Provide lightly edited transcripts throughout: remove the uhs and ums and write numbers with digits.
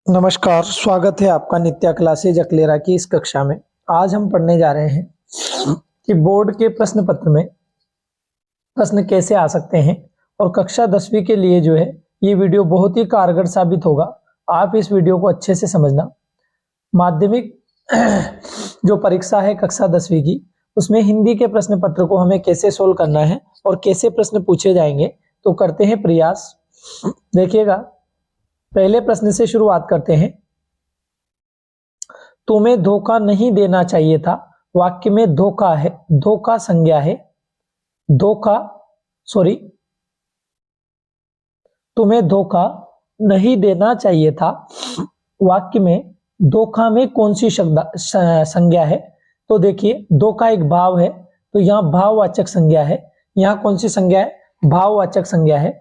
नमस्कार, स्वागत है आपका नित्या क्लासेज अकलेरा की इस कक्षा में। आज हम पढ़ने जा रहे हैं कि बोर्ड के प्रश्न पत्र में प्रश्न कैसे आ सकते हैं और कक्षा 10वीं के लिए जो है ये वीडियो बहुत ही कारगर साबित होगा। आप इस वीडियो को अच्छे से समझना। माध्यमिक जो परीक्षा है कक्षा 10वीं की, उसमें हिंदी के प्रश्न पत्र को हमें कैसे सोल्व करना है और कैसे प्रश्न पूछे जाएंगे, तो करते हैं प्रयास। देखिएगा, पहले प्रश्न से शुरुआत करते हैं। तुम्हें धोखा नहीं देना चाहिए था। वाक्य में धोखा है, धोखा संज्ञा है। धोखा सॉरी तुम्हें धोखा नहीं देना चाहिए था। वाक्य में धोखा में कौन सी संज्ञा है? तो देखिए, धोखा एक भाव है, तो यहाँ भाववाचक संज्ञा है। यहाँ कौन सी संज्ञा है? भाववाचक संज्ञा है।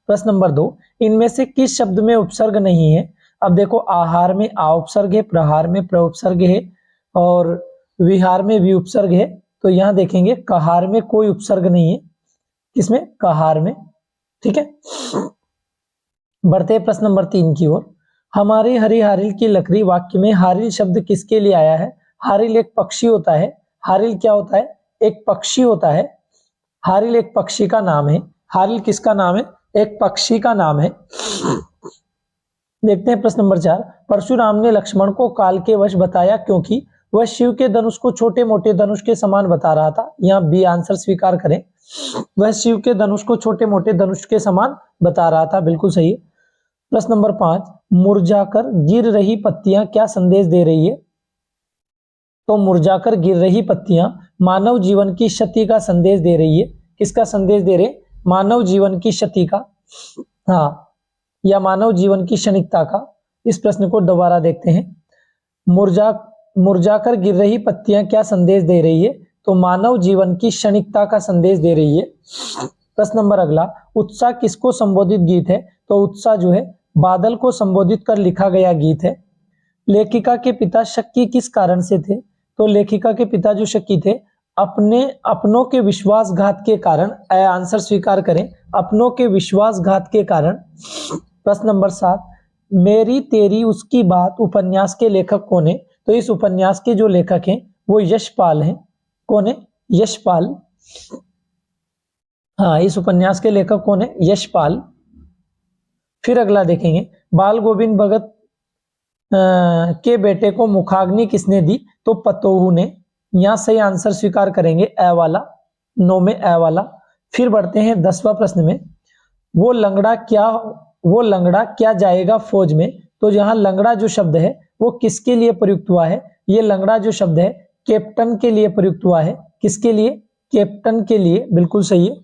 प्रश्न नंबर 2, इनमें से किस शब्द में उपसर्ग नहीं है? अब देखो, आहार में आ उपसर्ग है, प्रहार में प्र उपसर्ग है और विहार में वि उपसर्ग है। तो यहाँ देखेंगे कहार में कोई उपसर्ग नहीं है। किसमें? कहार में। ठीक है, बढ़ते प्रश्न नंबर 3 की ओर। हमारी हरी हारिल की लकड़ी, वाक्य में हारिल शब्द किसके लिए आया है? हारिल एक पक्षी होता है। हारिल क्या होता है? एक पक्षी होता है। हारिल एक पक्षी का नाम है। हारिल किसका नाम है? एक पक्षी का नाम है। देखते हैं प्रश्न नंबर 4। परशुराम ने लक्ष्मण को काल के वश बताया क्योंकि वह शिव के धनुष को छोटे मोटे धनुष के समान बता रहा था। यहाँ बी आंसर स्वीकार करें। वह शिव के धनुष को छोटे मोटे धनुष के समान बता रहा था, बिल्कुल सही है। प्रश्न नंबर 5, मुरझाकर गिर रही पत्तियां क्या संदेश दे रही है? तो मुरझाकर गिर रही पत्तियां मानव जीवन की क्षति का संदेश दे रही है। किसका संदेश दे रहे? मानव जीवन की क्षति का, हाँ, या मानव जीवन की क्षणिकता का। इस प्रश्न को दोबारा देखते हैं। मुरझाकर गिर रही पत्तियां क्या संदेश दे रही है? तो मानव जीवन की क्षणिकता का संदेश दे रही है। प्रश्न नंबर अगला, उत्साह किसको संबोधित गीत है? तो उत्साह जो है बादल को संबोधित कर लिखा गया गीत है। लेखिका के पिता शक्की किस कारण से थे? तो लेखिका के पिता जो शक्की थे, अपनों के विश्वासघात के कारण। आंसर स्वीकार करें, अपनों के विश्वासघात के कारण। प्रश्न नंबर 7, मेरी तेरी उसकी बात उपन्यास के लेखक कौन है? तो इस उपन्यास के जो लेखक हैं वो यशपाल हैं। कौन है? यशपाल। हाँ, इस उपन्यास के लेखक कौन है? यशपाल। फिर अगला देखेंगे, बाल गोविंद भगत के बेटे को मुखाग्नि किसने दी? तो पतोहू ने। यहां सही आंसर स्वीकार करेंगे ए वाला, 9 में ए वाला। फिर बढ़ते हैं 10वां प्रश्न में। वो लंगड़ा क्या जाएगा फौज में? तो यहाँ लंगड़ा जो शब्द है वो किसके लिए प्रयुक्त हुआ है? ये लंगड़ा जो शब्द है कैप्टन के लिए प्रयुक्त हुआ है। किसके लिए? कैप्टन के लिए, बिल्कुल सही है।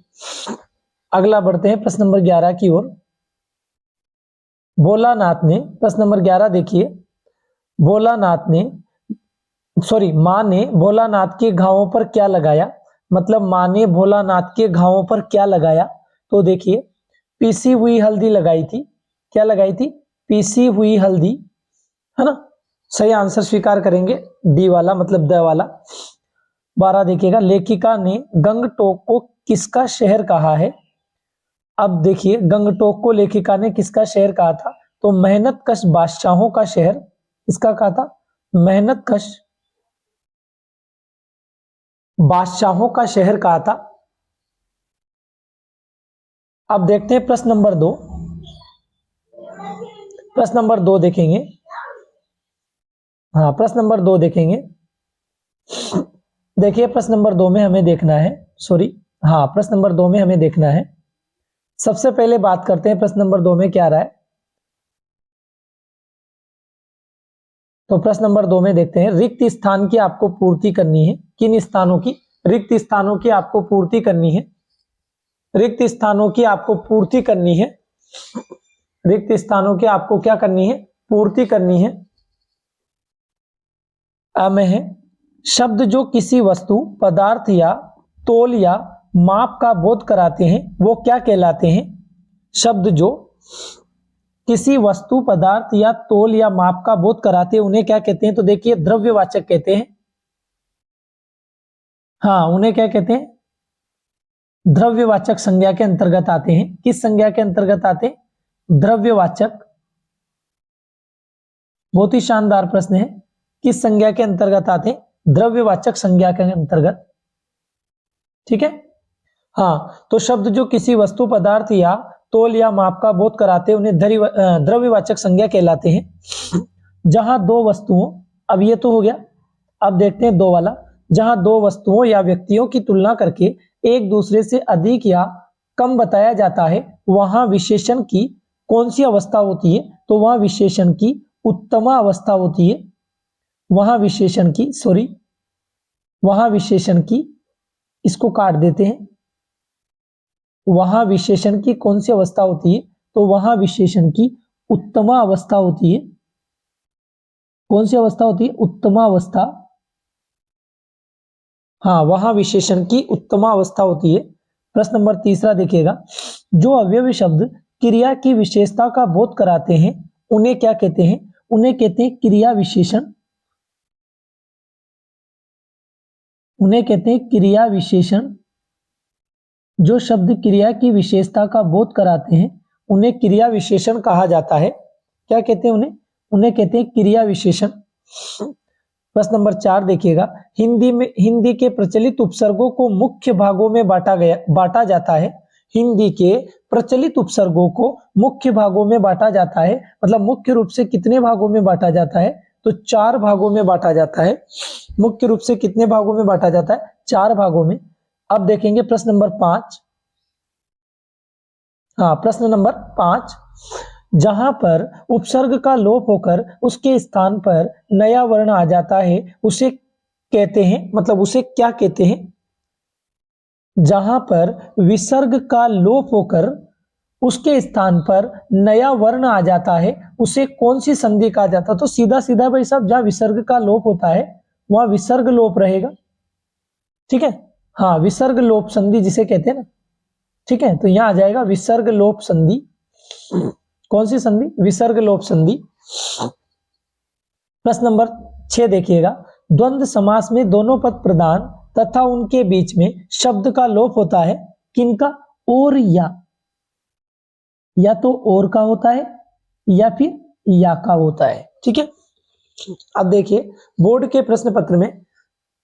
अगला बढ़ते हैं प्रश्न नंबर 11 की ओर। भोलानाथ ने, प्रश्न नंबर 11 देखिए, माँ ने भोलानाथ के घावों पर क्या लगाया? मतलब माँ ने भोलानाथ के घावों पर क्या लगाया? तो देखिए, पीसी हुई हल्दी लगाई थी। क्या लगाई थी? पीसी हुई हल्दी, है ना। सही आंसर स्वीकार करेंगे डी वाला, मतलब द वाला। 12 देखिएगा, लेखिका ने गंगटोक को किसका शहर कहा है? अब देखिए, गंगटोक को लेखिका ने किसका शहर कहा था? तो मेहनतकश बादशाहों का शहर। किसका कहा था? मेहनतकश बादशाहों का शहर कहा था। अब देखते हैं प्रश्न नंबर 2। प्रश्न नंबर 2 देखेंगे। हाँ, प्रश्न नंबर 2 देखेंगे। देखिए, प्रश्न नंबर 2 में हमें देखना है, प्रश्न नंबर 2 में हमें देखना है। सबसे पहले बात करते हैं प्रश्न नंबर 2 में क्या रहा है। तो प्रश्न नंबर 2 में देखते हैं, रिक्त स्थान की आपको पूर्ति करनी है। किन स्थानों की? रिक्त स्थानों की आपको पूर्ति करनी है। रिक्त स्थानों की आपको पूर्ति करनी है। रिक्त स्थानों की आपको क्या करनी है? पूर्ति करनी है। में है शब्द जो किसी वस्तु, पदार्थ या तोल या माप का बोध कराते हैं वो क्या कहलाते हैं? शब्द जो किसी वस्तु, पदार्थ या तोल या माप का बोध कराते हैं उन्हें क्या कहते हैं? तो देखिए, द्रव्यवाचक कहते हैं। हाँ, उन्हें क्या कहते हैं? द्रव्यवाचक संज्ञा के अंतर्गत आते हैं। किस संज्ञा के अंतर्गत आते हैं? द्रव्यवाचक बहुत ही शानदार प्रश्न है। किस संज्ञा के अंतर्गत आते हैं? द्रव्यवाचक संज्ञा के अंतर्गत। ठीक है। हाँ, तो शब्द जो किसी वस्तु, पदार्थ या तोल या माप का बोध कराते हैं उन्हें द्रव्यवाचक संज्ञा कहलाते हैं। जहां दो वस्तुओं, अब ये तो हो गया, अब देखते हैं दो वाला। जहां दो वस्तुओं या व्यक्तियों की तुलना करके एक दूसरे से अधिक या कम बताया जाता है, वहां विशेषण की कौन सी अवस्था होती है? तो वहां विशेषण की उत्तमा अवस्था होती है। वहां विशेषण की इसको काट देते हैं। वहां विशेषण की कौन सी अवस्था होती है? तो वहां विशेषण की उत्तमा अवस्था होती है। कौन सी अवस्था होती है? उत्तमा अवस्था। हाँ, वहां विशेषण की उत्तमा अवस्था होती है। प्रश्न नंबर 3 देखिएगा। जो अवयवी शब्द क्रिया की विशेषता का बोध कराते हैं उन्हें क्या कहते हैं? उन्हें कहते हैं क्रिया विशेषण। उन्हें कहते हैं क्रिया विशेषण। जो शब्द क्रिया की विशेषता का बोध कराते हैं उन्हें क्रिया विशेषण कहा जाता है। क्या कहते हैं उन्हें? उन्हें कहते हैं क्रिया विशेषण। प्रश्न नंबर 4 देखिएगा। हिंदी के प्रचलित उपसर्गों को मुख्य भागों में बांटा जाता है। हिंदी के प्रचलित उपसर्गों को मुख्य भागों में बांटा जाता है। मतलब मुख्य रूप से कितने भागों में बांटा जाता है? तो 4 भागों में बांटा जाता है। मुख्य रूप से कितने भागों में बांटा जाता है? 4 भागों में। अब देखेंगे प्रश्न नंबर 5। हाँ, प्रश्न नंबर 5। जहां पर उपसर्ग का लोप होकर उसके स्थान पर नया वर्ण आ जाता है उसे कहते हैं, मतलब उसे क्या कहते हैं? जहां पर विसर्ग का लोप होकर उसके स्थान पर नया वर्ण आ जाता है उसे कौन सी संधि कहा जाता है? तो सीधा सीधा भाई साहब, जहां विसर्ग का लोप होता है वहां विसर्ग लोप रहेगा। ठीक है। हाँ, विसर्ग लोप संधि जिसे कहते हैं ना। ठीक है, तो यहां आ जाएगा विसर्ग लोप संधि। कौन सी संधि? विसर्ग लोप संधि। प्रश्न नंबर 6 देखिएगा। द्वंद्व समास में दोनों पद प्रधान तथा उनके बीच में शब्द का लोप होता है। किनका? और या तो और का होता है या फिर या का होता है। ठीक है। अब देखिए बोर्ड के प्रश्न पत्र में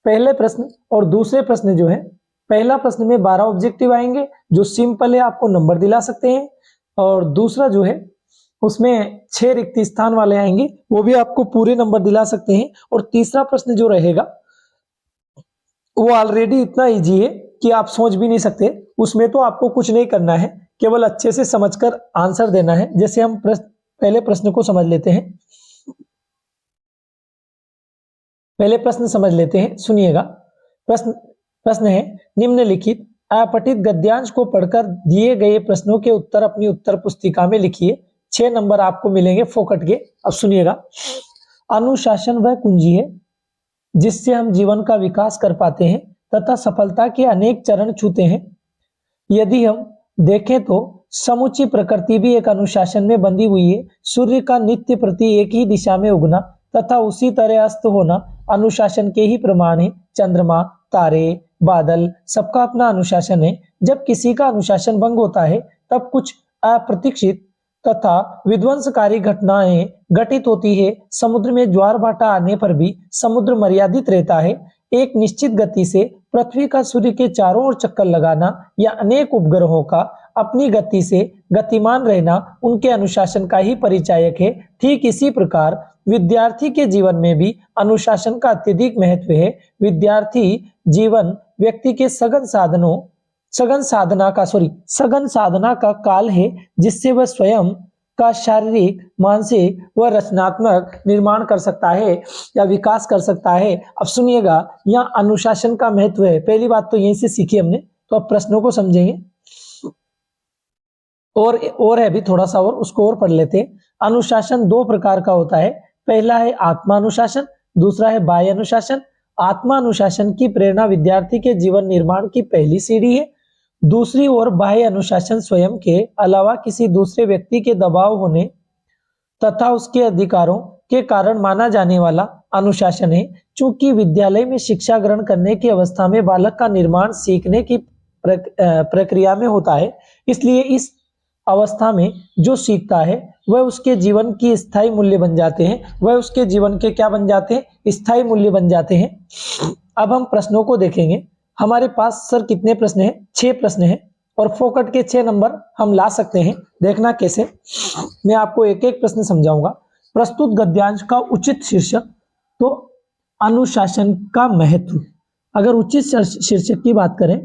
पहले प्रश्न और दूसरे प्रश्न जो है, पहला प्रश्न में 12 ऑब्जेक्टिव आएंगे जो सिंपल है, आपको नंबर दिला सकते हैं। और दूसरा जो है उसमें 6 रिक्त स्थान वाले आएंगे, वो भी आपको पूरे नंबर दिला सकते हैं। और तीसरा प्रश्न जो रहेगा वो ऑलरेडी इतना इजी है कि आप सोच भी नहीं सकते। उसमें तो आपको कुछ नहीं करना है, केवल अच्छे से समझकर आंसर देना है। जैसे हम पहले प्रश्न को समझ लेते हैं। पहले प्रश्न समझ लेते हैं, सुनिएगा। प्रश्न है, निम्नलिखित अपठित गद्यांश को पढ़कर दिए गए प्रश्नों के उत्तर अपनी उत्तर पुस्तिका में लिखिए। 6 नंबर आपको मिलेंगे फोकट के। अब सुनिएगा। अनुशासन वह कुंजी है जिससे हम जीवन का विकास कर पाते हैं तथा सफलता के अनेक चरण छूते हैं। यदि हम देखें तो समुची प्रकृति भी एक अनुशासन में बंधी हुई है। सूर्य का नित्य प्रति एक ही दिशा में उगना तथा उसी तरह अस्त होना अनुशासन के ही प्रमाण है। चंद्रमा, तारे, बादल, सबका अपना अनुशासन है। जब किसी का अनुशासन भंग होता है तब कुछ अप्रत्याशित तथा विध्वंसकारी घटनाएं घटित होती है। समुद्र में ज्वार भाटा आने पर भी समुद्र मर्यादित रहता है। एक निश्चित गति से पृथ्वी का सूर्य के चारों ओर चक्कर लगाना या अनेक उपग्रहों का अपनी गति से गतिमान रहना उनके अनुशासन का ही परिचायक है। ठीक इसी प्रकार विद्यार्थी के जीवन में भी अनुशासन का अत्यधिक महत्व है। विद्यार्थी जीवन व्यक्ति के सघन साधना का काल है जिससे वह स्वयं का शारीरिक, मानसिक व रचनात्मक निर्माण कर सकता है या विकास कर सकता है। अब सुनिएगा, यहाँ अनुशासन का महत्व है। पहली बात तो यहीं से सीखी हमने, तो अब प्रश्नों को समझेंगे। और है भी थोड़ा सा, और उसको और पढ़ लेते हैं। अनुशासन 2 प्रकार का होता है। पहला है आत्मा अनुशासन, दूसरा है बाह्य अनुशासन। आत्मा अनुशासन की प्रेरणा विद्यार्थी के जीवन निर्माण की पहली सीढ़ी है। दूसरी ओर बाह्य अनुशासन स्वयं के अलावा किसी दूसरे व्यक्ति के दबाव होने तथा उसके अधिकारों के कारण माना जाने वाला अनुशासन है। चूंकि विद्यालय में शिक्षा ग्रहण करने की अवस्था में बालक का निर्माण सीखने की प्रक्रिया में होता है, इसलिए इस अवस्था में जो सीखता है वह उसके जीवन की स्थायी मूल्य बन जाते हैं, वह उसके जीवन के क्या बन जाते हैं, स्थायी मूल्य बन जाते हैं। अब हम प्रश्नों को देखेंगे। हमारे पास सर कितने प्रश्न हैं, 6 प्रश्न हैं और फोकट के 6 नंबर हम ला सकते हैं। देखना कैसे, मैं आपको एक एक प्रश्न समझाऊंगा। प्रस्तुत गद्यांश का उचित शीर्षक, तो अनुशासन का महत्व। अगर उचित शीर्षक की बात करें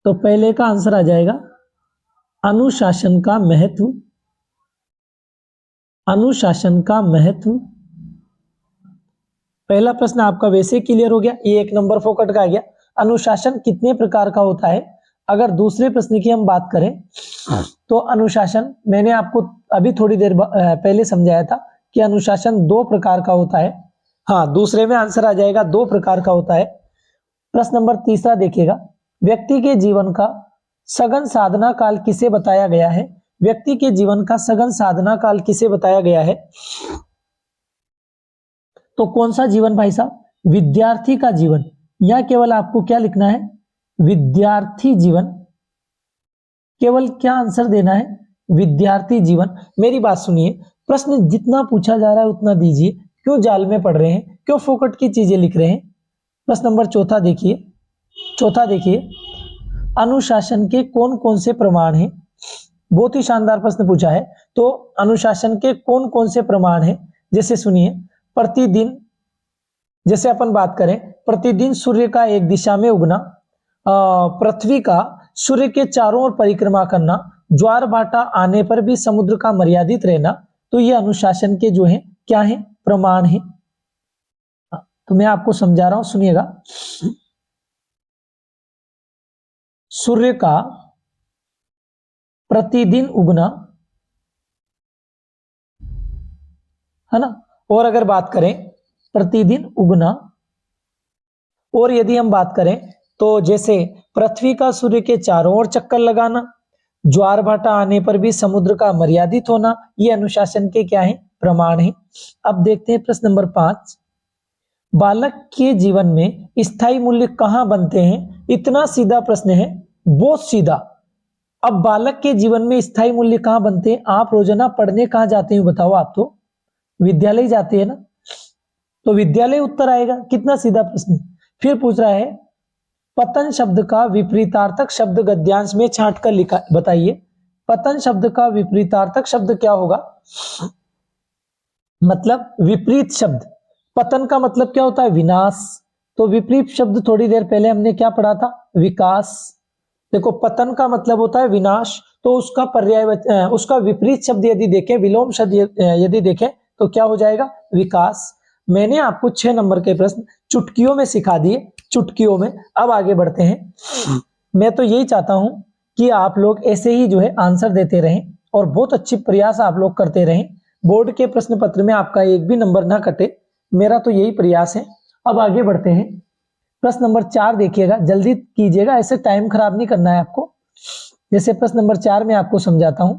तो पहले का आंसर आ जाएगा अनुशासन का महत्व। अनुशासन का महत्व, पहला प्रश्न आपका वैसे क्लियर हो गया, ये 1 नंबर फोकट का आ गया। अनुशासन कितने प्रकार का होता है? अगर दूसरे प्रश्न की हम बात करें तो अनुशासन मैंने आपको अभी थोड़ी देर पहले समझाया था कि अनुशासन 2 प्रकार का होता है। हाँ, दूसरे में आंसर आ जाएगा 2 प्रकार का होता है। प्रश्न नंबर तीसरा देखिएगा, व्यक्ति के जीवन का सघन साधना काल किसे बताया गया है? व्यक्ति के जीवन का सघन साधना काल किसे बताया गया है? तो कौन सा जीवन भाई साहब? विद्यार्थी का जीवन। यहां केवल आपको क्या लिखना है? विद्यार्थी जीवन। केवल क्या आंसर देना है? विद्यार्थी जीवन। मेरी बात सुनिए, प्रश्न जितना पूछा जा रहा है उतना दीजिए। क्यों जाल में पढ़ रहे हैं, क्यों फोकट की चीजें लिख रहे हैं? प्रश्न नंबर चौथा देखिए, अनुशासन के कौन कौन से प्रमाण हैं? बहुत ही शानदार प्रश्न पूछा है। तो अनुशासन के कौन कौन से प्रमाण हैं? जैसे सुनिए, प्रतिदिन, जैसे अपन बात करें, प्रतिदिन सूर्य का एक दिशा में उगना, पृथ्वी का सूर्य के चारों ओर परिक्रमा करना, ज्वार भाटा आने पर भी समुद्र का मर्यादित रहना, तो ये अनुशासन के जो है क्या है? प्रमाण है। तो मैं आपको समझा रहा हूं, सुनिएगा। सूर्य का प्रतिदिन उगना, है ना, और अगर बात करें प्रतिदिन उगना, और यदि हम बात करें तो जैसे पृथ्वी का सूर्य के चारों ओर चक्कर लगाना, ज्वार भाटा आने पर भी समुद्र का मर्यादित होना, ये अनुशासन के क्या है? प्रमाण है। अब देखते हैं प्रश्न नंबर 5, बालक के जीवन में स्थायी मूल्य कहां बनते हैं? इतना सीधा प्रश्न है, बहुत सीधा। अब बालक के जीवन में स्थायी मूल्य कहां बनते हैं? आप रोजाना पढ़ने कहां जाते हैं बताओ? आप तो विद्यालय जाते हैं ना, तो विद्यालय उत्तर आएगा। कितना सीधा प्रश्न है। फिर पूछ रहा है, पतन शब्द का विपरीतार्थक शब्द गद्यांश में छांट कर लिखा, बताइए। पतन शब्द का विपरीतार्थक शब्द क्या होगा? मतलब विपरीत शब्द। पतन का मतलब क्या होता है? विनाश। तो विपरीत शब्द थोड़ी देर पहले हमने क्या पढ़ा था? विकास। देखो, पतन का मतलब होता है विनाश, तो उसका पर्याय, उसका विपरीत शब्द यदि देखें, विलोम शब्द यदि देखें तो क्या हो जाएगा? विकास। मैंने आपको 6 नंबर के प्रश्न चुटकियों में सिखा दिए, चुटकियों में। अब आगे बढ़ते हैं। मैं तो यही चाहता हूं कि आप लोग ऐसे ही जो है आंसर देते रहें और बहुत अच्छी प्रयास आप लोग करते रहें। बोर्ड के प्रश्न पत्र में आपका एक भी नंबर ना कटे, मेरा तो यही प्रयास है। अब आगे बढ़ते हैं। प्रश्न नंबर 4 देखिएगा, जल्दी कीजिएगा, ऐसे टाइम खराब नहीं करना है आपको। जैसे प्रश्न नंबर 4 में आपको समझाता हूं,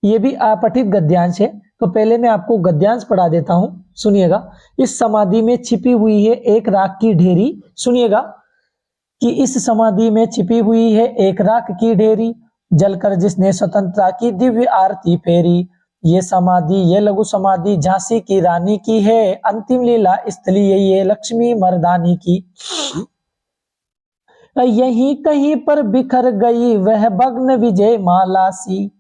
ये भी अपठित गद्यांश है, तो पहले मैं आपको गद्यांश पढ़ा देता हूं, सुनिएगा। इस समाधि में छिपी हुई है एक राख की ढेरी, सुनिएगा कि इस समाधि में छिपी हुई है एक राख की ढेरी, जलकर जिसने स्वतंत्रता की दिव्य आरती फेरी। ये समाधि, ये लघु समाधि झांसी की रानी की है, अंतिम लीला स्थली यही है लक्ष्मी मर्दानी की। यहीं कहीं पर बिखर गई वह भग्न विजय माला सी,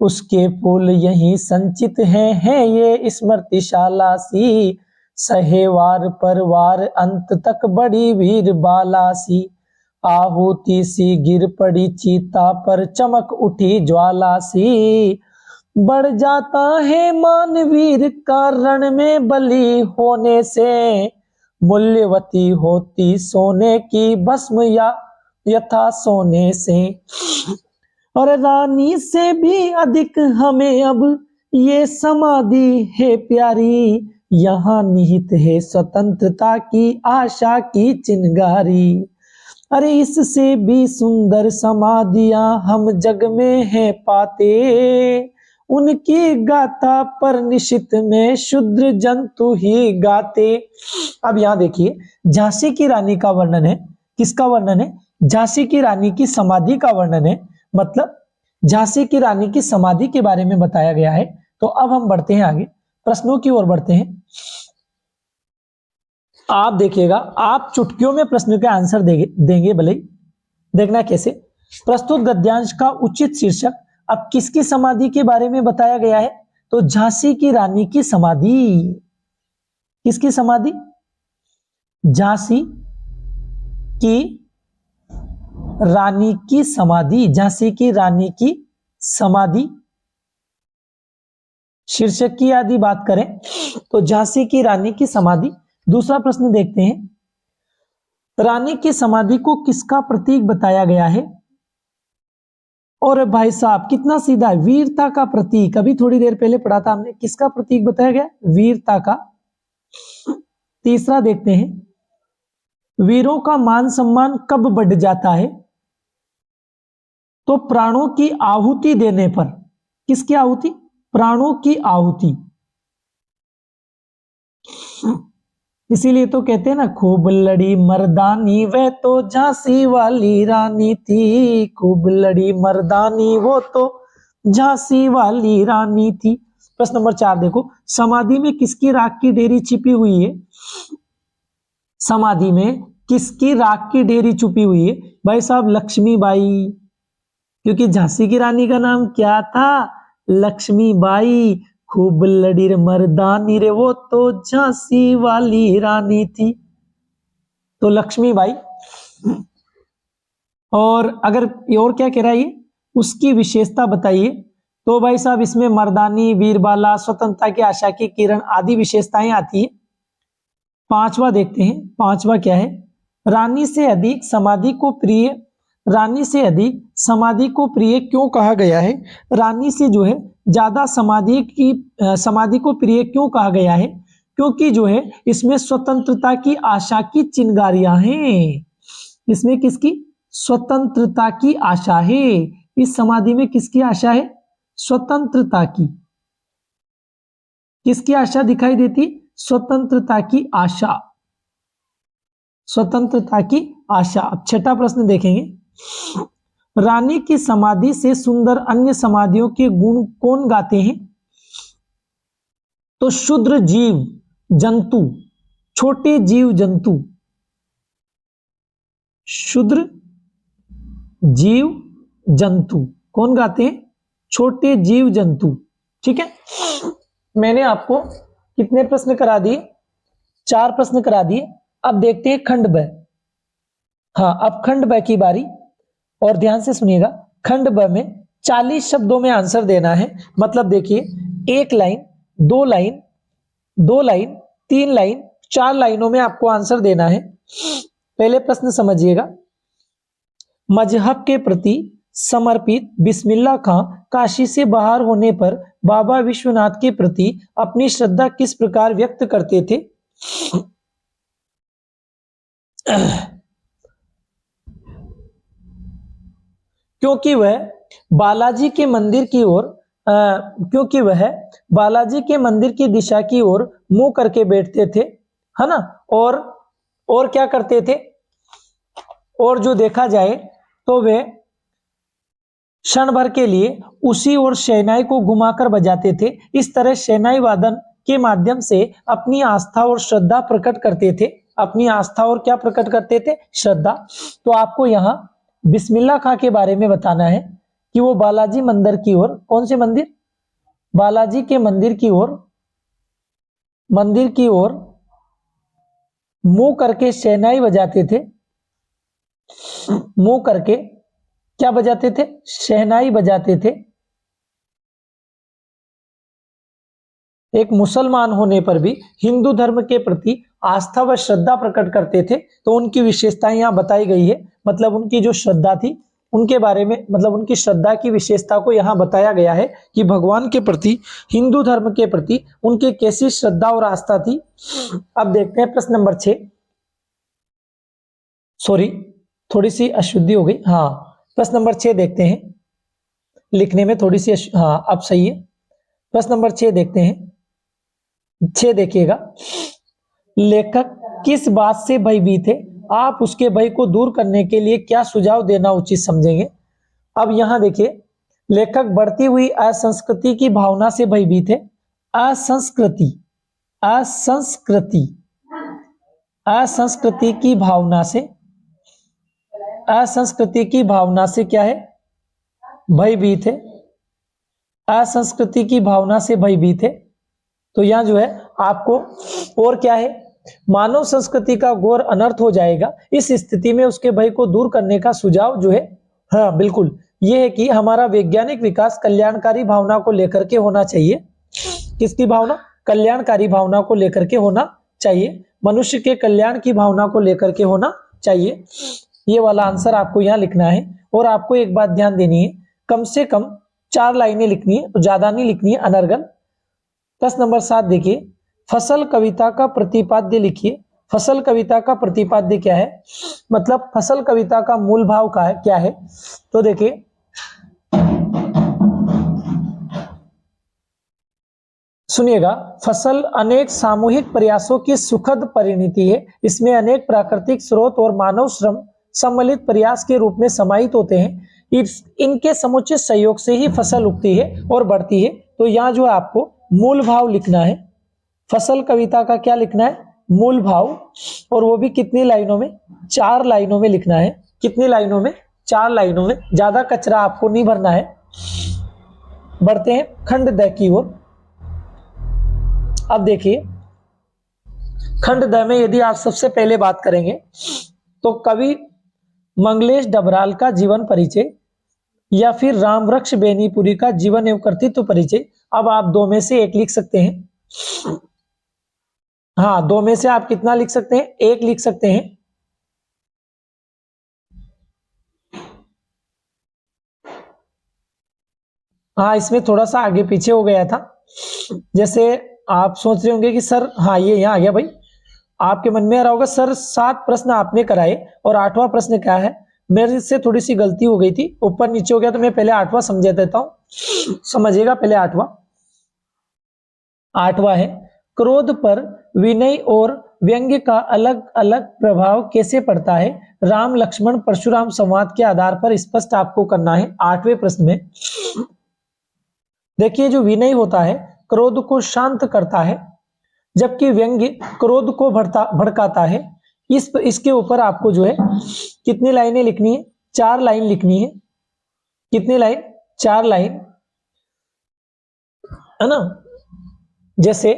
उसके फूल यहीं संचित हैं ये स्मृतिशाला सी। सहे वार पर वार अंत तक बड़ी वीर बाला सी, आहुति सी गिर पड़ी चीता पर चमक उठी ज्वाला सी। बढ़ जाता है मानवीर का रण में बलि होने से, मूल्यवती होती सोने की भस्म या यथा सोने से। और रानी से भी अधिक हमें अब ये समाधि है प्यारी, यहाँ निहित है स्वतंत्रता की आशा की चिंगारी। अरे इससे भी सुंदर समाधियां हम जग में है पाते, उनकी गाथा पर निशित में शुद्र जंतु ही गाते। अब यहां देखिए, झांसी की रानी का वर्णन है, किसका वर्णन है? झांसी की रानी की समाधि का वर्णन है, मतलब झांसी की रानी की समाधि के बारे में बताया गया है। तो अब हम बढ़ते हैं आगे, प्रश्नों की ओर बढ़ते हैं। आप देखिएगा, आप चुटकियों में प्रश्न के आंसर देंगे भले ही, देखना कैसे। प्रस्तुत गद्यांश का उचित शीर्षक अब किसकी समाधि के बारे में बताया गया है? तो झांसी की रानी की समाधि। किसकी समाधि? झांसी की रानी की समाधि। झांसी की रानी की समाधि शीर्षक की यदि बात करें तो झांसी की रानी की समाधि। दूसरा प्रश्न देखते हैं, रानी की समाधि को किसका प्रतीक बताया गया है? और भाई साहब कितना सीधा है, वीरता का प्रतीक। अभी थोड़ी देर पहले पढ़ा था हमने, किसका प्रतीक बताया गया? वीरता का। तीसरा देखते हैं, वीरों का मान सम्मान कब बढ़ जाता है? तो प्राणों की आहुति देने पर। किसकी आहुति? प्राणों की आहुति। इसीलिए तो कहते हैं ना, खूब लड़ी मर्दानी वह तो झांसी वाली रानी थी, खूब लड़ी मर्दानी वो तो झांसी वाली रानी थी। प्रश्न नंबर 4 देखो, समाधि में किसकी राख की ढेरी छिपी हुई है? समाधि में किसकी राख की ढेरी छुपी हुई है? भाई साहब लक्ष्मीबाई, क्योंकि झांसी की रानी का नाम क्या था? लक्ष्मीबाई। खूब लड़ी रे मर्दानी रे वो तो झांसी वाली रानी थी, तो लक्ष्मीबाई। और अगर और क्या कह रहा है ये, उसकी विशेषता बताइए। तो भाई साहब इसमें मर्दानी, वीरबाला, स्वतंत्रता की आशा की किरण आदि विशेषताएं आती है। पांचवा देखते हैं, पांचवा क्या है? रानी से अधिक समाधि को प्रिय, रानी से अधिक समाधि को प्रिय क्यों कहा गया है? रानी से जो है ज्यादा समाधि को प्रिय क्यों कहा गया है? क्योंकि जो है इसमें स्वतंत्रता की आशा की चिंगारियां हैं। इसमें किसकी? स्वतंत्रता की आशा है। इस समाधि में किसकी आशा है? स्वतंत्रता की। किसकी आशा दिखाई देती? स्वतंत्रता की आशा। स्वतंत्रता की आशा। अब छठा प्रश्न देखेंगे, रानी की समाधि से सुंदर अन्य समाधियों के गुण कौन गाते हैं? तो क्षुद्र जीव जंतु, छोटे जीव जंतु, क्षुद्र जीव जंतु कौन गाते हैं? छोटे जीव जंतु। ठीक है, मैंने आपको कितने प्रश्न करा दिए? 4 प्रश्न करा दिए। अब देखते हैं खंड ब। हाँ, अब खंड ब की बारी, और ध्यान से सुनिएगा। खंड ब में 40 शब्दों में आंसर देना है। मतलब देखिए, 1 लाइन, 2 लाइन, 2 लाइन, 3 लाइन, 4 लाइनों में आपको आंसर देना है। पहले प्रश्न समझिएगा, मजहब के प्रति समर्पित बिस्मिल्लाह खां काशी से बाहर होने पर बाबा विश्वनाथ के प्रति अपनी श्रद्धा किस प्रकार व्यक्त करते थे? क्योंकि वह बालाजी के मंदिर की ओर क्योंकि वह बालाजी के मंदिर की दिशा की ओर मुंह करके बैठते थे, है ना। और क्या करते थे? और जो देखा जाए तो वे क्षण भर के लिए उसी ओर शहनाई को घुमाकर बजाते थे। इस तरह शहनाई वादन के माध्यम से अपनी आस्था और श्रद्धा प्रकट करते थे। अपनी आस्था और क्या प्रकट करते थे? श्रद्धा। तो आपको यहाँ बिस्मिल्लाह खां के बारे में बताना है कि वो बालाजी मंदिर की ओर, कौन से मंदिर? बालाजी के मंदिर की ओर मुंह करके शहनाई बजाते थे। मुंह करके क्या बजाते थे? शहनाई बजाते थे। एक मुसलमान होने पर भी हिंदू धर्म के प्रति आस्था व श्रद्धा प्रकट करते थे। तो उनकी विशेषताएं यहाँ बताई गई है। मतलब उनकी जो श्रद्धा थी उनके बारे में, मतलब उनकी श्रद्धा की विशेषता को यहाँ बताया गया है कि भगवान के प्रति, हिंदू धर्म के प्रति उनके कैसी श्रद्धा और आस्था थी। अब देखते हैं प्रश्न नंबर 6। सॉरी, थोड़ी सी अशुद्धि हो गई। हाँ, प्रश्न नंबर 6 देखते हैं। लिखने में थोड़ी सी हाँ, अब सही है। प्रश्न नंबर 6 देखते हैं। 6 देखिएगा, लेखक किस बात से भयभीत है? आप उसके भय को दूर करने के लिए क्या सुझाव देना उचित समझेंगे। अब यहां देखिए, लेखक बढ़ती हुई असंस्कृति की भावना से भयभीत है। असंस्कृति, असंस्कृति, असंस्कृति की भावना से, असंस्कृति की भावना से क्या है, भयभीत है। असंस्कृति की भावना से भयभीत है। तो यहां जो है आपको और क्या है, मानव संस्कृति का घोर अनर्थ हो जाएगा, इस स्थिति में उसके भय को दूर करने का सुझाव जो है, हाँ बिल्कुल, यह है कि हमारा वैज्ञानिक विकास कल्याणकारी भावना को लेकर के होना चाहिए। किसकी भावना, कल्याणकारी भावना को लेकर के होना चाहिए, मनुष्य के कल्याण की भावना को लेकर के होना चाहिए। ये वाला आंसर आपको यहाँ लिखना है। और आपको एक बात ध्यान देनी है, कम से कम 4 लाइनें लिखनी है, ज्यादा नहीं लिखनी है, अनर्गल। प्रश्न नंबर 7 देखिए, फसल कविता का प्रतिपाद्य लिखिए। फसल कविता का प्रतिपाद्य क्या है, मतलब फसल कविता का मूल भाव का है क्या है। तो देखिए, सुनिएगा, फसल अनेक सामूहिक प्रयासों की सुखद परिणति है। इसमें अनेक प्राकृतिक स्रोत और मानव श्रम सम्मिलित प्रयास के रूप में समाहित होते हैं। इनके समुचित सहयोग से ही फसल उगती है और बढ़ती है। तो यहाँ जो है आपको मूल भाव लिखना है। फसल कविता का क्या लिखना है, मूल भाव, और वो भी कितनी लाइनों में, 4 लाइनों में लिखना है। कितनी लाइनों में, 4 लाइनों में, ज्यादा कचरा आपको नहीं भरना है। बढ़ते हैं खंड द की ओर। अब देखिए, खंड द में यदि आप सबसे पहले बात करेंगे तो कवि मंगलेश डबराल का जीवन परिचय या फिर रामवृक्ष बेनीपुरी का जीवन एवं कृतित्व परिचय। अब आप 2 में से 1 लिख सकते हैं। हाँ, 2 में से आप कितना लिख सकते हैं, 1 लिख सकते हैं। हाँ, इसमें थोड़ा सा आगे पीछे हो गया था। जैसे आप सोच रहे होंगे कि सर, हाँ ये यहाँ आ गया भाई, आपके मन में आ रहा होगा सर 7 प्रश्न आपने कराए और 8वां प्रश्न क्या है। मेरे से थोड़ी सी गलती हो गई थी, ऊपर नीचे हो गया, तो मैं पहले 8वां समझा देता हूं, समझिएगा पहले 8वां है, क्रोध पर विनय और व्यंग्य का अलग अलग प्रभाव कैसे पड़ता है। राम लक्ष्मण परशुराम संवाद के आधार पर स्पष्ट आपको करना है 8वें प्रश्न में। देखिए, जो विनय होता है क्रोध को शांत करता है, जबकि व्यंग्य क्रोध को भड़काता है। इसके ऊपर आपको जो है कितनी लाइनें लिखनी है, 4 लाइन लिखनी है। कितनी लाइन, 4 लाइन, है ना। जैसे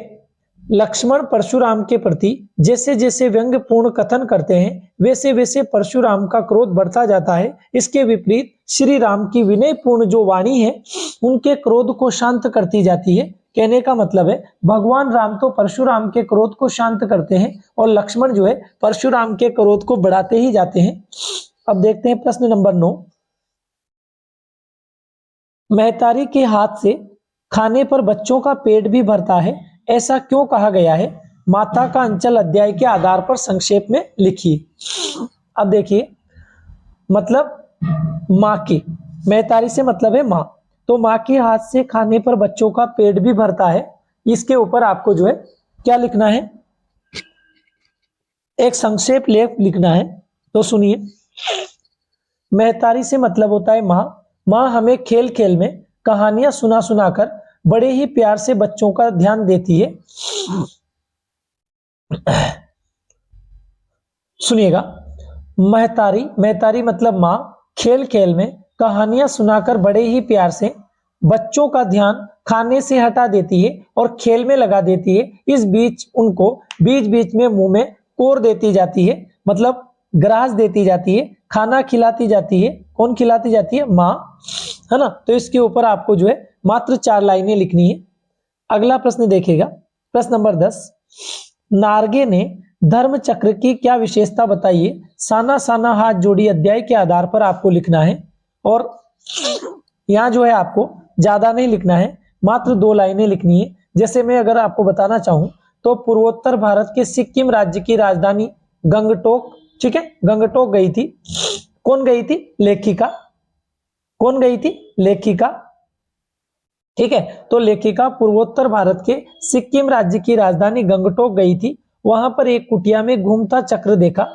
लक्ष्मण परशुराम के प्रति जैसे जैसे व्यंग्य पूर्ण कथन करते हैं, वैसे वैसे परशुराम का क्रोध बढ़ता जाता है। इसके विपरीत श्री राम की विनय पूर्ण जो वाणी है, उनके क्रोध को शांत करती जाती है। कहने का मतलब है, भगवान राम तो परशुराम के क्रोध को शांत करते हैं और लक्ष्मण जो है परशुराम के क्रोध को बढ़ाते ही जाते हैं। अब देखते हैं प्रश्न नंबर 9, महतारी के हाथ से खाने पर बच्चों का पेट भी भरता है, ऐसा क्यों कहा गया है। माता का अंचल अध्याय के आधार पर संक्षेप में लिखिए। अब देखिए, मतलब माँ की, महतारी से मतलब है माँ, तो माँ के हाथ से खाने पर बच्चों का पेट भी भरता है। इसके ऊपर आपको जो है क्या लिखना है, एक संक्षेप लेख लिखना है। तो सुनिए, महतारी से मतलब होता है माँ। माँ हमें खेल खेल में कहानियां सुना सुनाकर बड़े ही प्यार से बच्चों का ध्यान देती है। सुनिएगा, महतारी, महतारी मतलब माँ, खेल खेल में कहानियां सुनाकर बड़े ही प्यार से बच्चों का ध्यान खाने से हटा देती है और खेल में लगा देती है। इस बीच उनको बीच बीच में मुंह में कोर देती जाती है, मतलब ग्रास देती जाती है, खाना खिलाती जाती है। कौन खिलाती जाती है, माँ, है ना। तो इसके ऊपर आपको जो है मात्र 4 लाइनें लिखनी है। अगला प्रश्न देखिएगा, प्रश्न नंबर 10, नार्गे ने धर्म चक्र की क्या विशेषता बताइए। साना साना हाथ जोड़ी अध्याय के आधार पर आपको लिखना है। और यहां जो है आपको ज्यादा नहीं लिखना है, मात्र 2 लाइनें लिखनी है। जैसे मैं अगर आपको बताना चाहूं तो पूर्वोत्तर भारत के सिक्किम राज्य की राजधानी गंगटोक, ठीक है, गंगटोक गई थी। कौन गई थी, लेखिका। कौन गई थी, लेखिका, ठीक है। तो लेखिका पूर्वोत्तर भारत के सिक्किम राज्य की राजधानी गंगटोक गई थी। वहां पर एक कुटिया में घूमता चक्र देखा।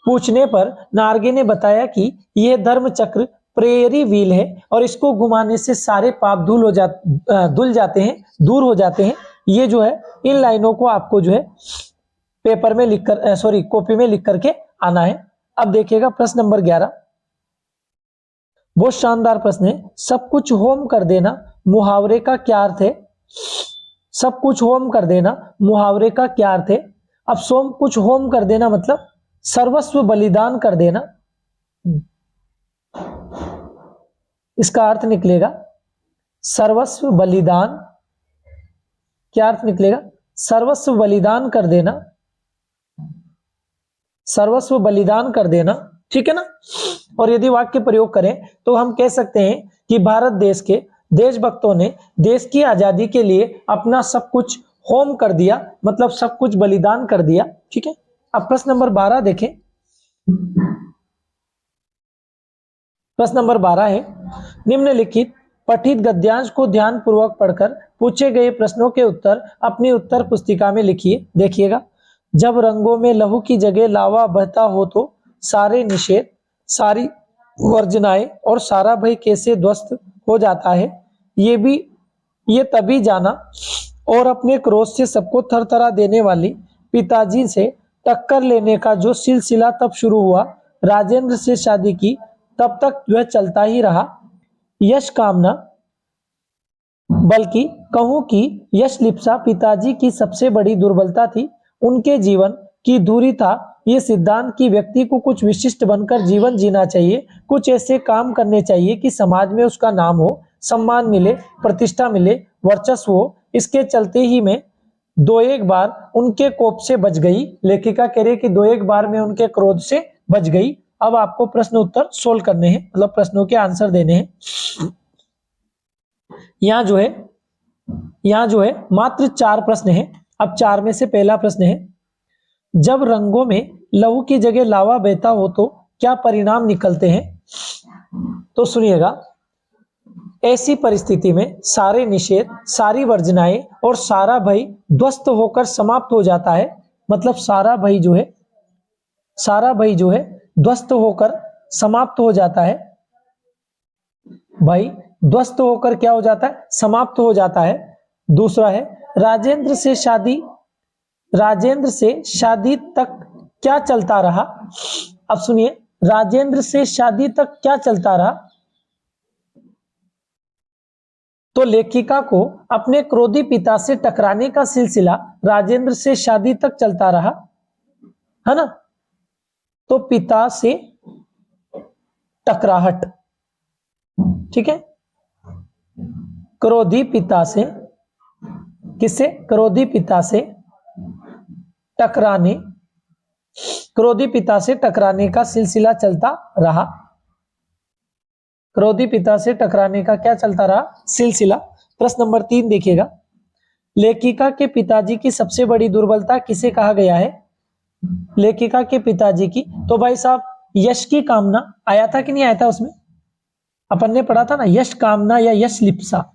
पूछने पर नार्गे ने बताया कि यह धर्म चक्र प्रेयरी व्हील है और इसको घुमाने से सारे पाप धुल जाते हैं, दूर हो जाते हैं। ये जो है इन लाइनों को आपको जो है पेपर में लिखकर कॉपी में लिख करके आना है। अब देखिएगा प्रश्न नंबर 11, बहुत शानदार प्रश्न है। सब कुछ होम कर देना मुहावरे का क्या अर्थ है? सब कुछ होम कर देना मुहावरे का क्या अर्थ है? अब सब कुछ होम कर देना मतलब सर्वस्व बलिदान कर देना, इसका अर्थ निकलेगा सर्वस्व बलिदान। क्या अर्थ निकलेगा? सर्वस्व बलिदान कर देना, सर्वस्व बलिदान कर देना, ठीक है ना। और यदि वाक्य प्रयोग करें तो हम कह सकते हैं कि भारत देश के देशभक्तों ने देश की आजादी के लिए अपना सब कुछ होम कर दिया, मतलब सब कुछ बलिदान कर दिया, ठीक है। अब प्रश्न नंबर 12 देखें। प्रश्न नंबर 12 है, निम्नलिखित पठित गद्यांश को ध्यान पूर्वक पढ़कर पूछे गए प्रश्नों के उत्तर अपनी उत्तर पुस्तिका में लिखिए। देखिएगा, जब रंगों में लहू की जगह लावा बहता हो तो सारे निषेध, सारी वर्जनाएं और सारा भय कैसे ध्वस्त हो जाता है, ये तभी जाना। और अपने क्रोध से सबको थरथरा देने वाली पिताजी से टक्कर लेने का जो सिलसिला तब शुरू हुआ, राजेंद्र से शादी की तब तक वह चलता ही रहा। यश कामना, बल्कि कहूं कि यश लिप्सा पिताजी की सबसे बड़ी दुर्बलता थी। उनके जीवन की दूरी था ये सिद्धांत कि व्यक्ति को कुछ विशिष्ट बनकर जीवन जीना चाहिए, कुछ ऐसे काम करने चाहिए कि समाज में उसका नाम हो, सम्मान मिले, प्रतिष्ठा मिले, वर्चस्व हो। इसके चलते ही मैं दो एक बार उनके कोप से बच गई। लेखिका कह रही है कि दो एक बार में उनके क्रोध से बच गई। अब आपको प्रश्न उत्तर सोल्व करने हैं, मतलब प्रश्नों के आंसर देने हैं। यहाँ जो है मात्र 4 प्रश्न हैं। अब 4 में से पहला प्रश्न है, जब रंगों में लहू की जगह लावा बहता हो तो क्या परिणाम निकलते हैं? तो सुनिएगा, ऐसी परिस्थिति में सारे निषेध, सारी वर्जनाएं और सारा भय ध्वस्त होकर समाप्त हो जाता है। मतलब सारा भय जो है ध्वस्त होकर समाप्त हो जाता है। भाई ध्वस्त होकर क्या हो जाता है? समाप्त हो जाता है। दूसरा है, राजेंद्र से शादी तक क्या चलता रहा? अब सुनिए, राजेंद्र से शादी तक क्या चलता रहा? तो लेखिका को अपने क्रोधी पिता से टकराने का सिलसिला राजेंद्र से शादी तक चलता रहा, है ना। तो पिता से टकराहट, ठीक है, क्रोधी पिता से, किससे? क्रोधी पिता से टकराने, क्रोधी पिता से टकराने का सिलसिला चलता रहा। क्रोधी पिता से टकराने का क्या चलता रहा? सिलसिला। प्रश्न नंबर 3 देखिएगा, लेखिका के पिताजी की सबसे बड़ी दुर्बलता किसे कहा गया है? लेखिका के पिताजी की, तो भाई साहब यश की कामना आया था कि नहीं आया था? उसमें अपन ने पढ़ा था ना, यश कामना या यश लिप्सा।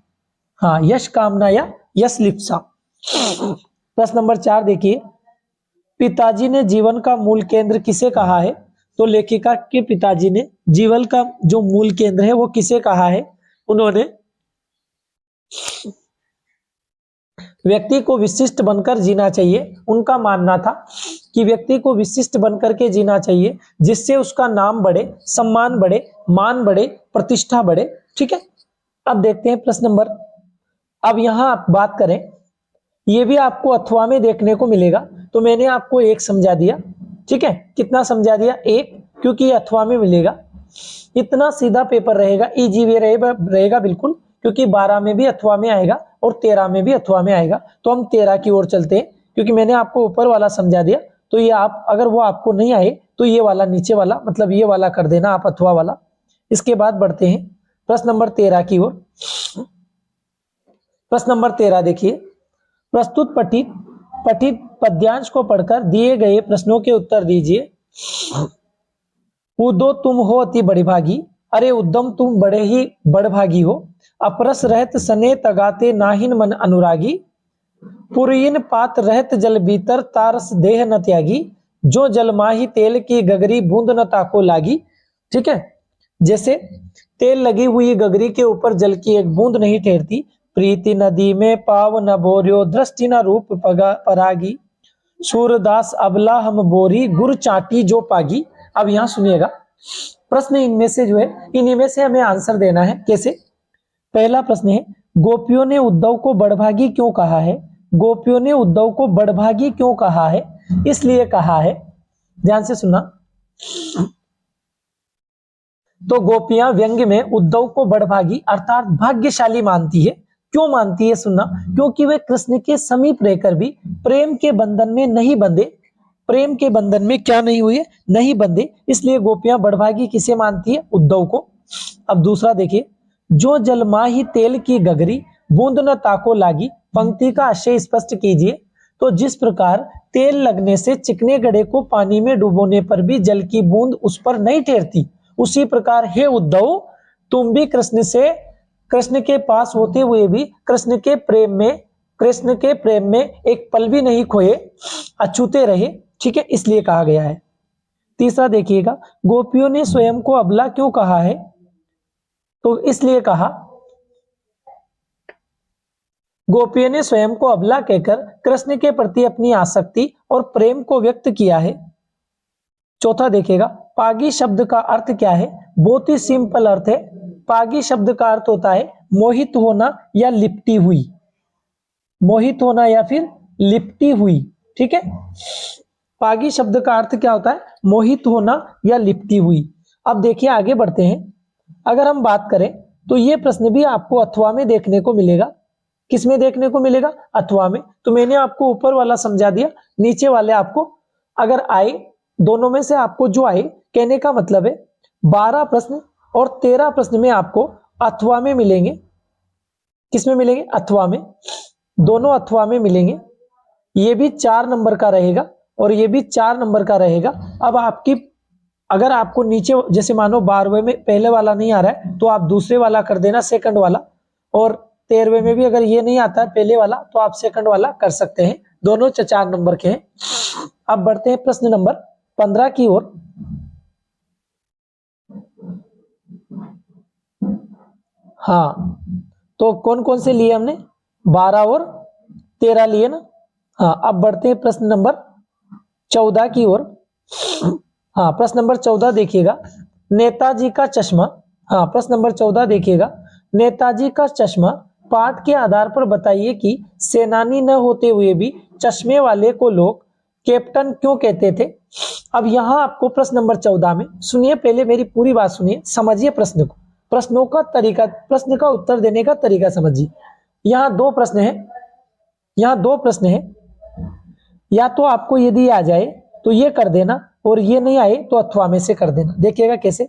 हाँ, यश कामना या यश लिप्सा। प्रश्न नंबर 4 देखिए, पिताजी ने जीवन का मूल केंद्र किसे कहा है? तो लेखिका के पिताजी ने जीवन का जो मूल केंद्र है वो किसे कहा है? उन्होंने व्यक्ति को विशिष्ट बनकर जीना चाहिए। उनका मानना था कि व्यक्ति को विशिष्ट बनकर के जीना चाहिए, जिससे उसका नाम बढ़े, सम्मान बढ़े, मान बढ़े, प्रतिष्ठा बढ़े, ठीक है। अब देखते हैं प्रश्न नंबर, अब यहां आप बात करें, ये भी आपको अथवा में देखने को मिलेगा। तो मैंने आपको 1 समझा दिया, ठीक है। कितना समझा दिया? 1, क्योंकि ये अथवा में मिलेगा। इतना सीधा पेपर रहेगा, इजी वे रहेगा बिल्कुल, क्योंकि 12 में भी अथवा में आएगा और 13 में भी अथवा में आएगा। तो हम 13 की ओर चलते हैं, क्योंकि मैंने आपको ऊपर वाला समझा दिया। तो ये आप, अगर वो आपको नहीं आए तो ये वाला नीचे वाला, मतलब ये वाला कर देना आप, अथवा वाला। इसके बाद बढ़ते हैं प्रश्न नंबर 13 की ओर। प्रश्न नंबर 13 देखिए, प्रस्तुत पठित पद्यांश को पढ़कर दिए गए प्रश्नों के उत्तर दीजिए। उदो तुम हो अति बड़भागी, अरे उद्दम तुम बड़े ही बड़भागी हो। अपरस रहत सने तगाते नाहिन मन अनुरागी, पुरीन पात रहत जल भीतर तारस देह न त्यागी। जो जलमाही तेल की गगरी बूंद न ताको लागी। ठीक है, जैसे तेल लगी हुई गगरी के ऊपर जल की एक बूंद नहीं ठहरती। प्रीति नदी में पाव न बोर्यो, दृष्टि न रूप परागी। सूरदास अबला हम बोरी, गुर चाटी जो पागी। अब यहां सुनिएगा, प्रश्न इनमें से जो है, इनमें से हमें आंसर देना है। कैसे? पहला प्रश्न है, गोपियों ने उद्धव को बड़भागी क्यों कहा है? गोपियों ने उद्धव को बड़भागी क्यों कहा है? इसलिए कहा है, ध्यान से सुनना। तो गोपियां व्यंग्य में उद्धव को बड़भागी अर्थात भाग्यशाली मानती है। क्यों मानती है? सुनना। क्योंकि वे कृष्ण के समीप रहकर भी प्रेम के बंधन में नहीं बंधे। प्रेम के बंधन में क्या नहीं हुए? नहीं बंधे, इसलिए गोपियां बड़भागी किसे मानती है? उद्धव को। अब दूसरा देखिए, जो जलमाही तेल की गगरी बूंद न ताको लागी, पंक्ति का आशय स्पष्ट कीजिए। तो जिस प्रकार तेल लगने से चिकने घड़े को पानी में डुबोने पर भी जल की बूंद उस पर नहीं ठहरती, उसी प्रकार हे उद्धव, तुम भी कृष्ण के पास होते हुए भी कृष्ण के प्रेम में एक पल भी नहीं खोए, अछूते रहे। ठीक है, इसलिए कहा गया है। तीसरा देखिएगा, गोपियों ने स्वयं को अबला क्यों कहा है? तो इसलिए कहा, गोपियों ने स्वयं को अबला कहकर कृष्ण के प्रति अपनी आसक्ति और प्रेम को व्यक्त किया है। चौथा देखिएगा, पागी शब्द का अर्थ क्या है? बहुत ही सिंपल अर्थ है। पागी शब्द का अर्थ होता है मोहित होना या लिपटी हुई। मोहित होना या फिर लिपटी हुई। ठीक है, पागी शब्द का अर्थ क्या होता है? मोहित होना या लिपटी हुई। अब देखिए, आगे बढ़ते हैं। अगर हम बात करें तो ये प्रश्न भी आपको अथवा में देखने को मिलेगा। किसमें देखने को मिलेगा? अथवा में। तो मैंने आपको ऊपर वाला समझा दिया, नीचे वाले आपको अगर आए, दोनों में से आपको जो आए, कहने का मतलब है 12 प्रश्न और 13 प्रश्न में आपको अथवा में मिलेंगे। किसमें मिलेंगे? अथवा में। दोनों अथवा में मिलेंगे। ये भी 4 नंबर का रहेगा और ये भी 4 नंबर का रहेगा। अब अगर आपको नीचे, जैसे मानो 12वें में पहले वाला नहीं आ रहा है तो आप दूसरे वाला कर देना, सेकंड वाला। और 13वें में भी अगर ये नहीं आता है पहले वाला, तो आप सेकंड वाला कर सकते हैं। दोनों 4 नंबर के हैं। अब बढ़ते हैं प्रश्न नंबर 15 की ओर। हाँ, तो कौन कौन से लिए हमने? 12 और 13 लिए ना। हाँ, अब बढ़ते हैं प्रश्न नंबर 14 की ओर। हाँ, प्रश्न नंबर 14 देखिएगा, नेताजी का चश्मा। हाँ, प्रश्न नंबर 14 देखिएगा, नेताजी का चश्मा पाठ के आधार पर बताइए कि सेनानी न होते हुए भी चश्मे वाले को लोग कैप्टन क्यों कहते थे। अब यहां आपको प्रश्न नंबर 14 में, सुनिए, पहले मेरी पूरी बात सुनिए, समझिए प्रश्न को, प्रश्नों का तरीका, प्रश्न का उत्तर देने का तरीका समझिए। यहां 2 प्रश्न है, यहां 2 प्रश्न है। या तो आपको यदि आ जाए तो ये कर देना, और ये नहीं आए तो अथवा में से कर देना। देखिएगा कैसे।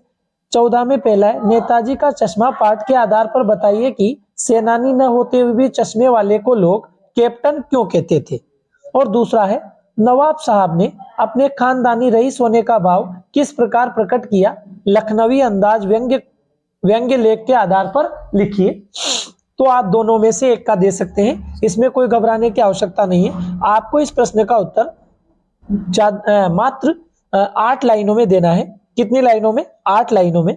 14 में पहला है, नेताजी का चश्मा पाठ के आधार पर बताइए कि सेनानी न होते हुए भी चश्मे वाले को लोग कैप्टन क्यों कहते थे। और दूसरा है, नवाब साहब ने अपने खानदानी रईस होने का भाव किस प्रकार प्रकट किया, लखनवी अंदाज व्यंग्य लेख के आधार पर लिखिए। तो आप दोनों में से एक का दे सकते हैं, इसमें कोई घबराने की आवश्यकता नहीं है। आपको इस प्रश्न का उत्तर मात्र 8 लाइनों में देना है। कितनी लाइनों में? 8 लाइनों में।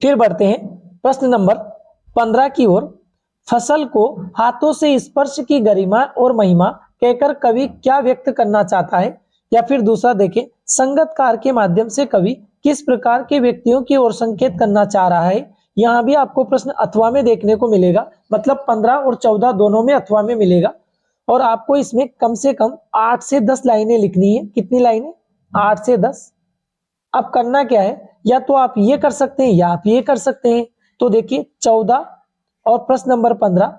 फिर बढ़ते हैं प्रश्न नंबर 15 की ओर। फसल को हाथों से स्पर्श की गरिमा और महिमा कहकर कवि क्या व्यक्त करना चाहता है। या फिर दूसरा देखें, संगतकार के माध्यम से कवि किस प्रकार के व्यक्तियों की ओर संकेत करना चाह रहा है। यहां भी आपको प्रश्न अथवा में देखने को मिलेगा, मतलब 15 और 14 दोनों में अथवा में मिलेगा। और आपको इसमें कम से कम 8 से 10 लाइनें लिखनी है। कितनी लाइनें? 8 से 10। अब करना क्या है, या तो आप ये कर सकते हैं या आप ये कर सकते हैं। तो देखिए, 14 और प्रश्न नंबर 15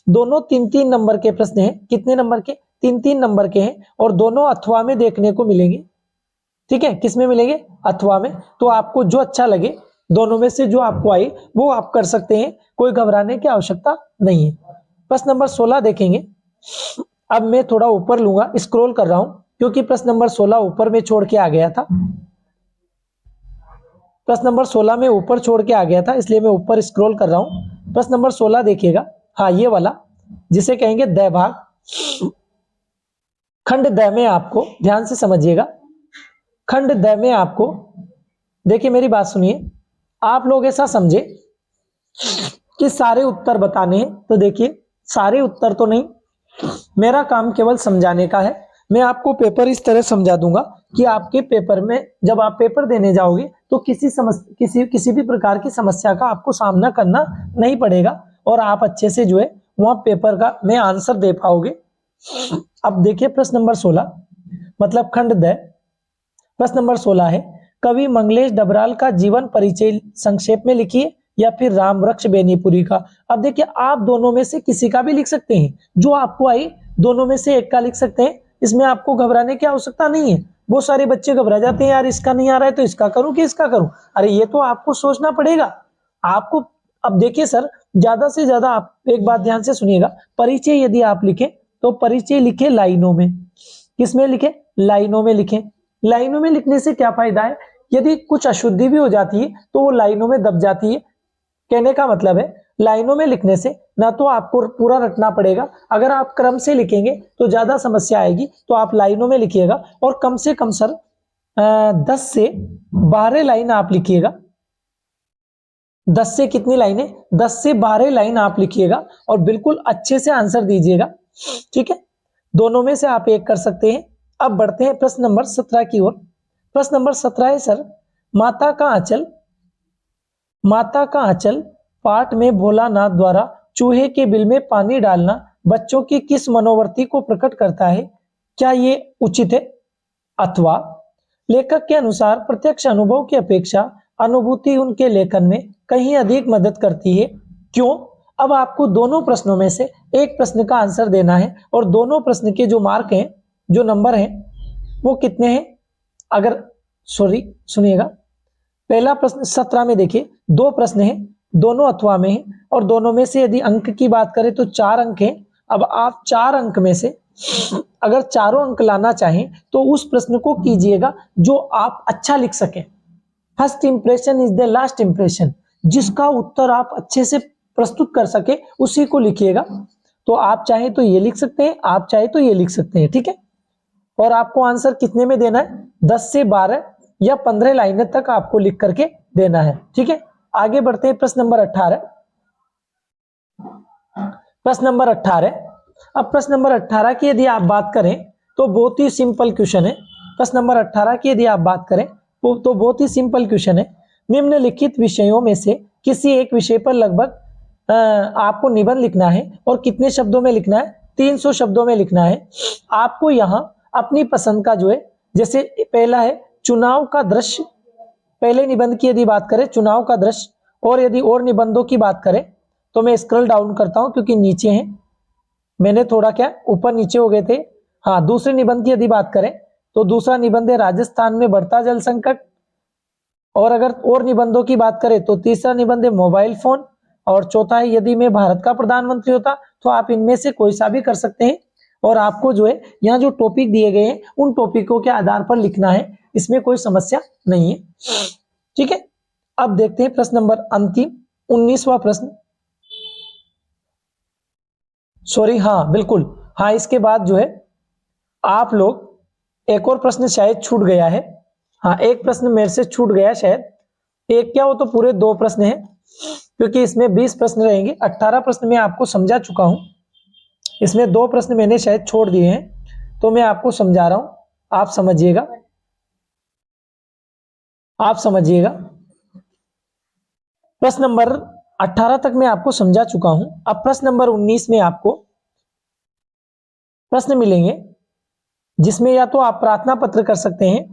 दोनों 3-3 नंबर के प्रश्न हैं। कितने नंबर के? 3-3 नंबर के हैं, और दोनों अथवा में देखने को मिलेंगे। ठीक है, किस में मिलेंगे? अथवा में। तो आपको जो अच्छा लगे, दोनों में से जो आपको आए वो आप कर सकते हैं, कोई घबराने की आवश्यकता नहीं है। प्रश्न नंबर 16 देखेंगे। अब मैं थोड़ा ऊपर लूंगा, स्क्रॉल कर रहा हूं, क्योंकि प्रश्न नंबर 16 ऊपर में छोड़ के आ गया था। प्रश्न नंबर 16 में ऊपर छोड़ के आ गया था, इसलिए मैं ऊपर स्क्रॉल कर रहा हूं। प्रश्न नंबर 16 देखिएगा। हाँ, ये वाला जिसे कहेंगे द भाग। खंड द में आपको ध्यान से समझिएगा, खंड द में आपको देखिए मेरी बात सुनिए, आप लोग ऐसा समझे कि सारे उत्तर बताने हैं, तो देखिए सारे उत्तर तो नहीं, मेरा काम केवल समझाने का है। मैं आपको पेपर इस तरह समझा दूंगा कि आपके पेपर में जब आप पेपर देने जाओगे तो किसी भी प्रकार की समस्या का आपको सामना करना नहीं पड़ेगा और आप अच्छे से जो है वहां पेपर का में आंसर दे पाओगे। अब देखिए प्रश्न नंबर 16, मतलब खंड द, प्रश्न नंबर 16 है, कवि मंगलेश डबराल का जीवन परिचय संक्षेप में लिखिए या फिर राम वृक्ष बेनीपुरी का। अब देखिए आप दोनों में से किसी का भी लिख सकते हैं, जो आपको आई दोनों में से एक का लिख सकते हैं, इसमें आपको घबराने की आवश्यकता नहीं है। बहुत सारे बच्चे घबरा जाते हैं, यार इसका नहीं आ रहा है तो इसका करूं कि इसका करूं, अरे ये तो आपको सोचना पड़ेगा आपको। अब देखिए सर, ज्यादा से ज्यादा आप एक बात ध्यान से सुनिएगा, परिचय यदि आप लिखें तो परिचय लिखे लाइनों में, किसमें लिखे, लाइनों में लिखें। लाइनों में लिखने से क्या फायदा है, यदि कुछ अशुद्धि भी हो जाती है तो वो लाइनों में दब जाती है। कहने का मतलब है लाइनों में लिखने से ना तो आपको पूरा रटना पड़ेगा, अगर आप क्रम से लिखेंगे तो ज्यादा समस्या आएगी, तो आप लाइनों में लिखिएगा और कम से कम सर 10 से 12 लाइन आप लिखिएगा। 10 से कितनी लाइनें, 10 से 12 लाइन आप लिखिएगा और बिल्कुल अच्छे से आंसर दीजिएगा, ठीक है। दोनों में से आप एक कर सकते हैं। अब बढ़ते हैं प्रश्न नंबर 17 की ओर। प्रश्न नंबर 17 है सर, माता का आंचल, माता का आंचल पाठ में भोलानाथ द्वारा चूहे के बिल में पानी डालना बच्चों की किस मनोवृत्ति को प्रकट करता है, क्या ये उचित है, अथवा लेखक के अनुसार प्रत्यक्ष अनुभव की अपेक्षा अनुभूति उनके लेखन में कहीं अधिक मदद करती है, क्यों। अब आपको दोनों प्रश्नों में से एक प्रश्न का आंसर देना है और दोनों प्रश्न के जो मार्क हैं, जो नंबर हैं वो कितने हैं, अगर सुनिएगा, पहला प्रश्न 17 में देखिए 2 प्रश्न हैं, दोनों अथवा में हैं और दोनों में से यदि अंक की बात करें तो 4 अंक हैं। अब आप 4 अंक में से अगर चारों अंक लाना चाहें तो उस प्रश्न को कीजिएगा जो आप अच्छा लिख सकें। First impression is the last impression, जिसका उत्तर आप अच्छे से प्रस्तुत कर सके उसी को लिखिएगा। तो आप चाहे तो ये लिख सकते हैं, आप चाहे तो ये लिख सकते हैं, ठीक है। और आपको आंसर कितने में देना है, 10 से 12 या 15 लाइनें तक आपको लिख करके देना है, ठीक है। आगे बढ़ते हैं प्रश्न नंबर 18। प्रश्न नंबर 18, अब प्रश्न नंबर 18 की यदि आप बात करें तो बहुत ही सिंपल क्वेश्चन है। प्रश्न नंबर 18 की यदि आप बात करें तो बहुत ही सिंपल क्वेश्चन है। निम्नलिखित विषयों में से किसी एक विषय पर लगभग आपको निबंध लिखना है और कितने शब्दों में लिखना है, 300 शब्दों में लिखना है। आपको यहाँ अपनी पसंद का जो है, जैसे पहला है चुनाव का दृश्य, पहले निबंध की यदि बात करें चुनाव का दृश्य, और यदि और निबंधों की बात करें तो मैं स्क्रॉल डाउन करता हूं क्योंकि नीचे हैं, मैंने थोड़ा क्या ऊपर नीचे हो गए थे। हाँ, दूसरे निबंध की यदि बात करें तो दूसरा निबंध है राजस्थान में बढ़ता जल संकट, और अगर और निबंधों की बात करें तो तीसरा निबंध है मोबाइल फोन, और चौथा है यदि मैं भारत का प्रधानमंत्री होता, तो आप इनमें से कोई सा भी कर सकते हैं। और आपको जो है यहाँ जो टॉपिक दिए गए हैं उन टॉपिकों के आधार पर लिखना है, इसमें कोई समस्या नहीं है, ठीक है। अब देखते हैं प्रश्न नंबर अंतिम 19वां प्रश्न, सॉरी, हाँ बिल्कुल, हाँ इसके बाद जो है आप लोग एक और प्रश्न शायद छूट गया है, हाँ एक प्रश्न मेरे से छूट गया शायद, एक क्या, वो तो पूरे 2 प्रश्न हैं क्योंकि इसमें 20 प्रश्न रहेंगे। 18 प्रश्न मैं आपको समझा चुका हूं, इसमें 2 प्रश्न मैंने शायद छोड़ दिए हैं, तो मैं आपको समझा रहा हूं, आप समझिएगा, आप समझिएगा। प्रश्न नंबर 18 तक मैं आपको समझा चुका हूं। अब प्रश्न नंबर 19 में आपको प्रश्न मिलेंगे जिसमें या तो आप प्रार्थना पत्र कर सकते हैं,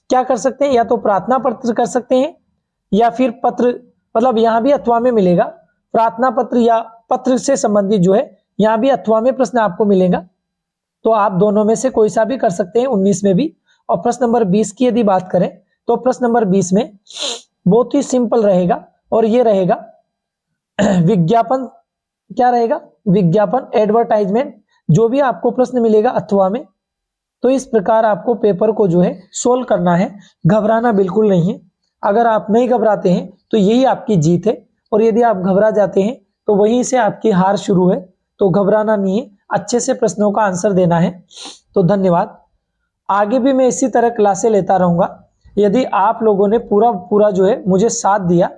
क्या कर सकते हैं, या तो प्रार्थना पत्र कर सकते हैं या फिर पत्र, मतलब यहां भी अथवा में मिलेगा, प्रार्थना पत्र या पत्र से संबंधित जो है यहां भी अथवा में प्रश्न आपको मिलेगा, तो आप दोनों में से कोई सा भी कर सकते हैं 19 में भी। और प्रश्न नंबर 20 की यदि बात करें तो प्रश्न नंबर 20 में बहुत ही सिंपल रहेगा और ये रहेगा विज्ञापन, क्या रहेगा, विज्ञापन, एडवर्टाइजमेंट, जो भी आपको प्रश्न मिलेगा अथवा में। तो इस प्रकार आपको पेपर को जो है सोल्व करना है, घबराना बिल्कुल नहीं है। अगर आप नहीं घबराते हैं तो यही आपकी जीत है, और यदि आप घबरा जाते हैं तो वहीं से आपकी हार शुरू है, तो घबराना नहीं है, अच्छे से प्रश्नों का आंसर देना है। तो धन्यवाद। आगे भी मैं इसी तरह क्लासें लेता रहूंगा। यदि आप लोगों ने पूरा जो है मुझे साथ दिया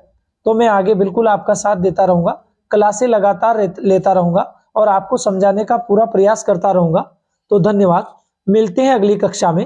तो मैं आगे बिल्कुल आपका साथ देता रहूंगा, क्लासें लगातार लेता रहूंगा और आपको समझाने का पूरा प्रयास करता रहूंगा। तो धन्यवाद, मिलते हैं अगली कक्षा में।